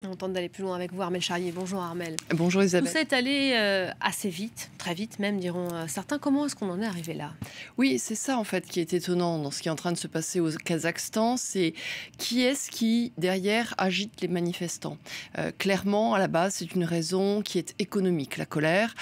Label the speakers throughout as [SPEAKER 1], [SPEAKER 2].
[SPEAKER 1] On tente d'aller plus loin avec vous, Armelle Charrier. Bonjour Armelle.
[SPEAKER 2] Bonjour
[SPEAKER 1] Tout
[SPEAKER 2] Isabelle.
[SPEAKER 1] ça est allé assez vite, très vite même, diront certains. Comment est-ce qu'on en est arrivé là?
[SPEAKER 2] Oui, c'est ça en fait qui est étonnant dans ce qui est en train de se passer au Kazakhstan, c'est qui est-ce qui derrière agite les manifestants. Clairement, à la base, c'est une raison qui est économique. La colère,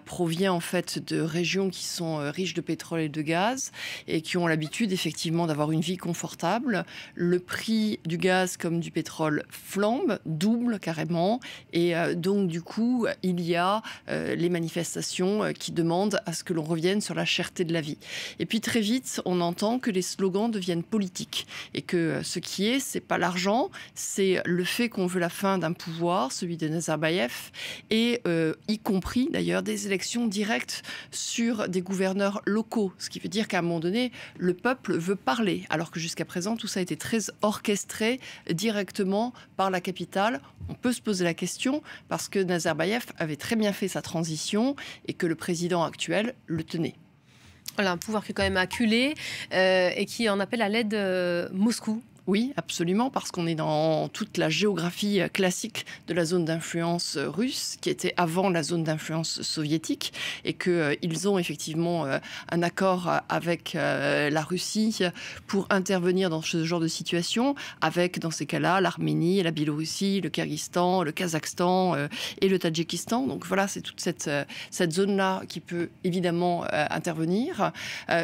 [SPEAKER 2] provient en fait de régions qui sont riches de pétrole et de gaz et qui ont l'habitude effectivement d'avoir une vie confortable. Le prix du gaz comme du pétrole flambe, double carrément, et donc du coup, il y a les manifestations qui demandent à ce que l'on revienne sur la cherté de la vie. Et puis très vite, on entend que les slogans deviennent politiques et que ce qui est, c'est pas l'argent, c'est le fait qu'on veut la fin d'un pouvoir, celui de Nazarbayev, et y compris d'ailleurs des élections directes sur des gouverneurs locaux, ce qui veut dire qu'à un moment donné, le peuple veut parler, alors que jusqu'à présent, tout ça a été très orchestré directement par la capitale. On peut se poser la question parce que Nazarbayev avait très bien fait sa transition et que le président actuel le tenait.
[SPEAKER 1] Voilà, un pouvoir qui est quand même acculé et qui en appelle à l'aide Moscou.
[SPEAKER 2] Oui, absolument, parce qu'on est dans toute la géographie classique de la zone d'influence russe, qui était avant la zone d'influence soviétique, et qu'ils ont effectivement un accord avec la Russie pour intervenir dans ce genre de situation, avec, dans ces cas-là, l'Arménie, la Biélorussie, le Kyrgyzstan, le Kazakhstan et le Tadjikistan. Donc voilà, c'est toute cette zone-là qui peut évidemment intervenir.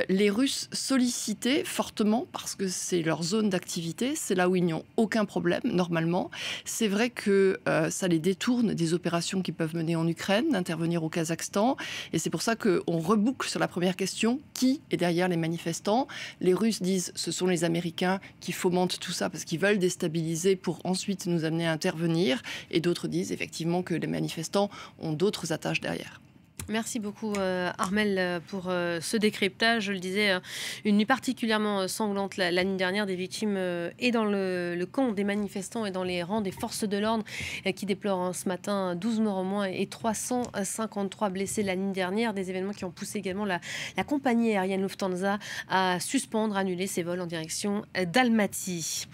[SPEAKER 2] Les Russes sollicitaient fortement, parce que c'est leur zone d'activité, c'est là où ils n'ont aucun problème, normalement. C'est vrai que ça les détourne des opérations qu'ils peuvent mener en Ukraine, d'intervenir au Kazakhstan. Et c'est pour ça qu'on reboucle sur la première question. Qui est derrière les manifestants? Les Russes disent ce sont les Américains qui fomentent tout ça parce qu'ils veulent déstabiliser pour ensuite nous amener à intervenir. Et d'autres disent effectivement que les manifestants ont d'autres attaches derrière.
[SPEAKER 1] Merci beaucoup Armelle pour ce décryptage. Je le disais, une nuit particulièrement sanglante la nuit dernière, des victimes et dans le camp des manifestants et dans les rangs des forces de l'ordre qui déplorent ce matin 12 morts en moins et 353 blessés la nuit dernière. Des événements qui ont poussé également la compagnie aérienne Lufthansa à suspendre, annuler ses vols en direction d'Almaty.